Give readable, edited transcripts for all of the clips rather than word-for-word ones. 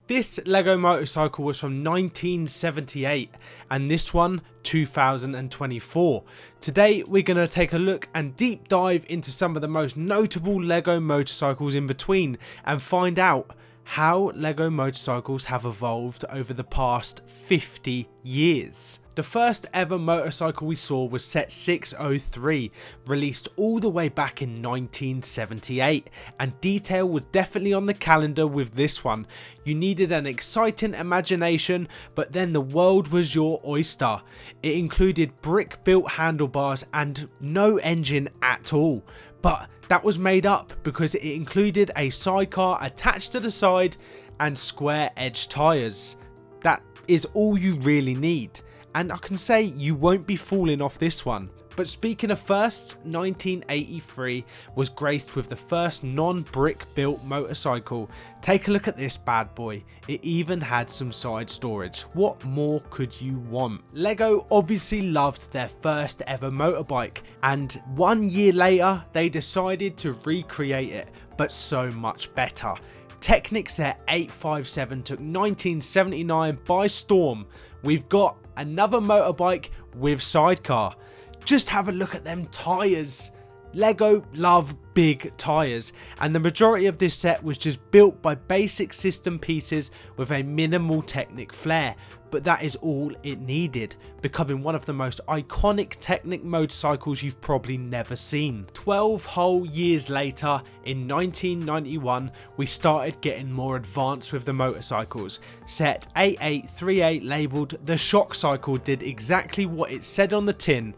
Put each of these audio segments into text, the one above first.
This Lego motorcycle was from 1978 and this one 2024. Today we're going to take a look and deep dive into some of the most notable Lego motorcycles in between and find out how Lego motorcycles have evolved over the past 50 years. The first ever motorcycle we saw was Set 603, released all the way back in 1978, and detail was definitely on the calendar with this one. You needed an exciting imagination, but then the world was your oyster. It included brick built handlebars and no engine at all. But that was made up because it included a sidecar attached to the side and square edge tyres. That is all you really need, and I can say you won't be falling off this one. But speaking of firsts, 1983 was graced with the first non-brick built motorcycle. Take a look at this bad boy. It even had some side storage. What more could you want? Lego obviously loved their first ever motorbike, and 1 year later they decided to recreate it, but so much better. Technic Set 857 took 1979 by storm. We've got another motorbike with sidecar. Just have a look at them tyres. Lego love big tyres, and the majority of this set was just built by basic system pieces with a minimal Technic flair, but that is all it needed, becoming one of the most iconic Technic motorcycles you've probably never seen. 12 whole years later, in 1991, we started getting more advanced with the motorcycles. Set 8838, labelled the Shock Cycle, did exactly what it said on the tin.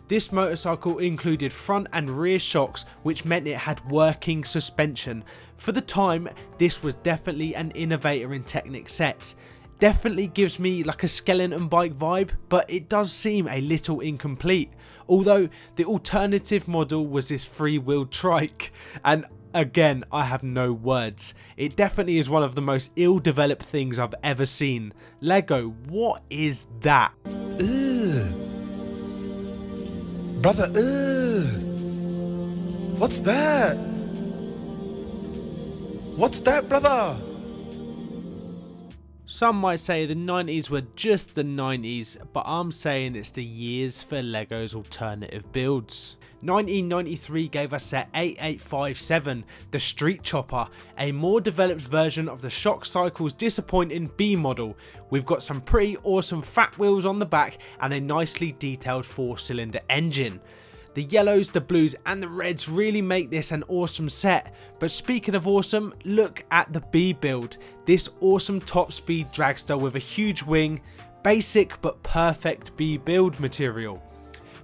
This motorcycle included front and rear shocks, which meant it had working suspension. For the time, this was definitely an innovator in Technic sets. Definitely gives me like a skeleton bike vibe, but it does seem a little incomplete. Although the alternative model was this three-wheeled trike, and again, I have no words. It definitely is one of the most ill-developed things I've ever seen. Lego, what is that? Brother, what's that? What's that, brother? Some might say the 90s were just the 90s, but I'm saying it's the years for Lego's alternative builds. 1993 gave us Set 8857, the Street Chopper, a more developed version of the Shock Cycle's disappointing B model. We've got some pretty awesome fat wheels on the back and a nicely detailed 4-cylinder engine. The yellows, the blues and the reds really make this an awesome set. But speaking of awesome, look at the B build. This awesome top speed dragster with a huge wing, basic but perfect B build material.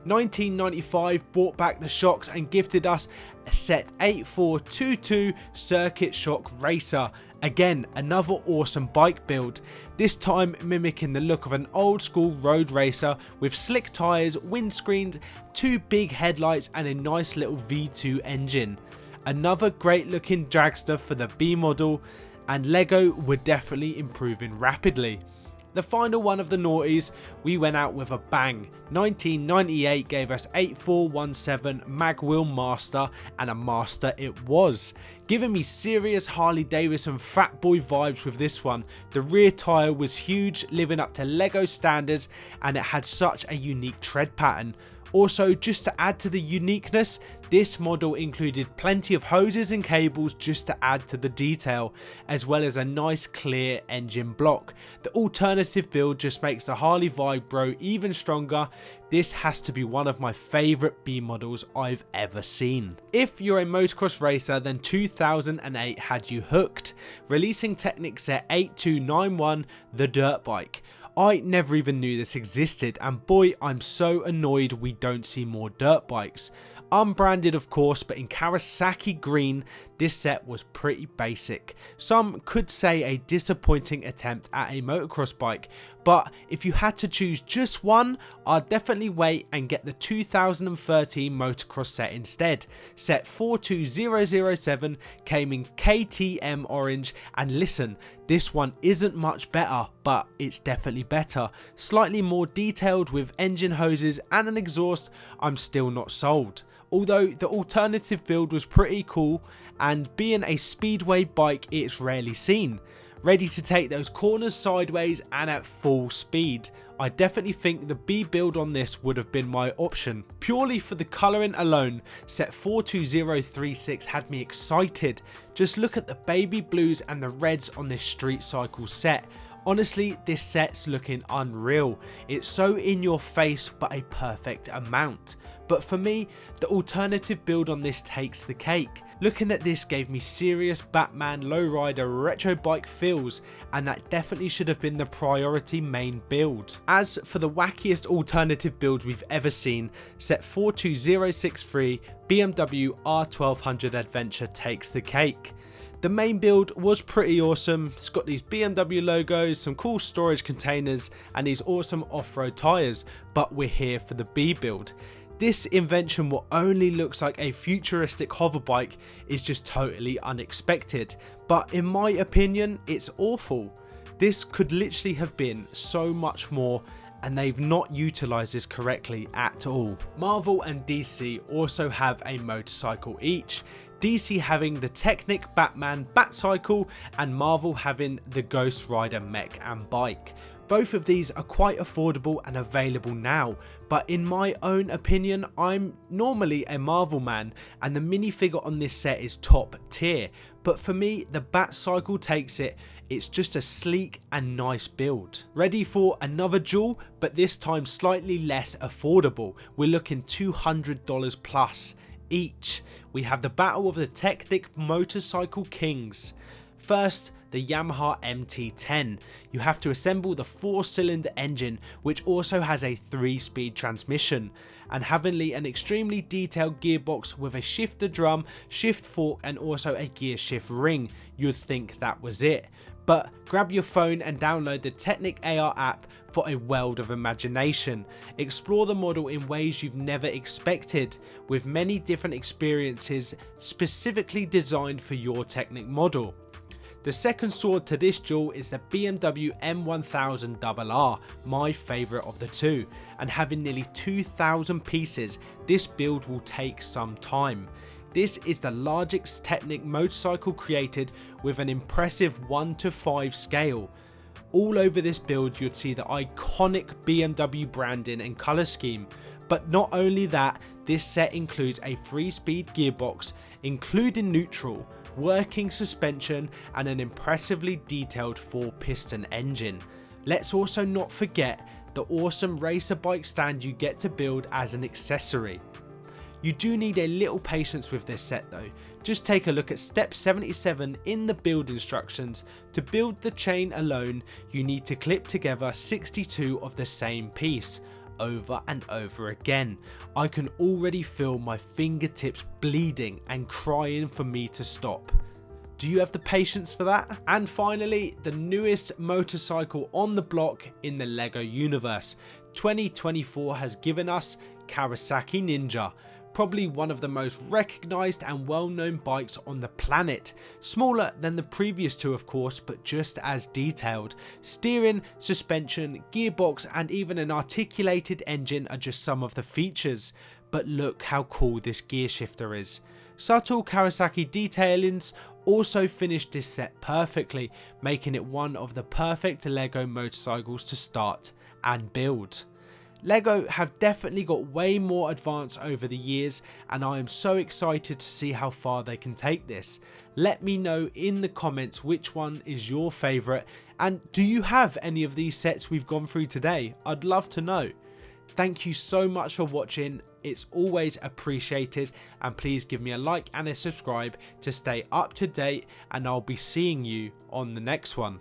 1995 brought back the shocks and gifted us a Set 8422 Circuit Shock Racer. Again, another awesome bike build, this time mimicking the look of an old school road racer with slick tyres, windscreens, 2 big headlights and a nice little V2 engine. Another great looking dragster for the B model, and Lego were definitely improving rapidly. The final one of the noughties, we went out with a bang. 1998 gave us 8417 Magwheel Master, and a master it was, giving me serious Harley Davidson fat boy vibes with this one. The rear tyre was huge, living up to Lego standards, and it had such a unique tread pattern. Also, just to add to the uniqueness, this model included plenty of hoses and cables just to add to the detail, as well as a nice clear engine block. The alternative build just makes the Harley vibe grow even stronger. This has to be one of my favourite B models I've ever seen. If you're a motocross racer, then 2008 had you hooked, releasing Technic Set 8291, the dirt bike. I never even knew this existed, and boy, I'm so annoyed we don't see more dirt bikes. Unbranded of course, but in Kawasaki green, this set was pretty basic. Some could say a disappointing attempt at a motocross bike, but if you had to choose just one, I'd definitely wait and get the 2013 motocross set instead. Set 42007 came in KTM orange, and listen, this one isn't much better, but it's definitely better. Slightly more detailed with engine hoses and an exhaust, I'm still not sold. Although the alternative build was pretty cool, and being a speedway bike it's rarely seen. ready to take those corners sideways and at full speed. I definitely think the B build on this would have been my option. Purely for the colouring alone, set 42036 had me excited. Just look at the baby blues and the reds on this Street Cycle set. Honestly, this set's looking unreal. It's so in your face, but a perfect amount. But for me, the alternative build on this takes the cake. Looking at this gave me serious Batman lowrider retro bike feels, and that definitely should have been the priority main build. As for the wackiest alternative build we've ever seen, set 42063 BMW R1200 Adventure takes the cake. The main build was pretty awesome. It's got these BMW logos, some cool storage containers, and these awesome off-road tyres, but we're here for the B build. This invention, what only looks like a futuristic hover bike, is just totally unexpected, but in my opinion, it's awful. This could literally have been so much more, and they've not utilised this correctly at all. Marvel and DC also have a motorcycle each. DC having the Technic Batman Batcycle and Marvel having the Ghost Rider mech and bike. Both of these are quite affordable and available now, but in my own opinion, I'm normally a Marvel man and the minifigure on this set is top tier, but for me the Batcycle takes it. It's just a sleek and nice build. Ready for another duel, but this time slightly less affordable. We're looking $200 plus each. We have the battle of the Technic Motorcycle Kings. First, the Yamaha MT-10. You have to assemble the 4-cylinder engine, which also has a 3-speed transmission, and having an extremely detailed gearbox with a shifter drum, shift fork, and also a gear shift ring. You'd think that was it. But grab your phone and download the Technic AR app for a world of imagination. Explore the model in ways you've never expected, with many different experiences specifically designed for your Technic model. The second sword to this duel is the BMW M1000RR, my favourite of the two, and having nearly 2,000 pieces, this build will take some time. This is the largest Technic motorcycle created with an impressive 1:5 scale. All over this build you'd see the iconic BMW branding and colour scheme, but not only that, this set includes a 3-speed gearbox, including neutral, working suspension, and an impressively detailed 4-piston engine. Let's also not forget the awesome racer bike stand you get to build as an accessory. You do need a little patience with this set though. Just take a look at step 77 in the build instructions. To build the chain alone, you need to clip together 62 of the same piece over and over again. I can already feel my fingertips bleeding and crying for me to stop. Do you have the patience for that? And finally, the newest motorcycle on the block in the LEGO universe. 2024 has given us Kawasaki Ninja. Probably one of the most recognised and well-known bikes on the planet. Smaller than the previous two of course, but just as detailed. Steering, suspension, gearbox, and even an articulated engine are just some of the features. But look how cool this gear shifter is. Subtle Kawasaki detailings also finished this set perfectly, making it one of the perfect LEGO motorcycles to start and build. LEGO have definitely got way more advanced over the years, and I am so excited to see how far they can take this. Let me know in the comments which one is your favourite, and do you have any of these sets we've gone through today? I'd love to know. Thank you so much for watching, it's always appreciated, and please give me a like and a subscribe to stay up to date, and I'll be seeing you on the next one.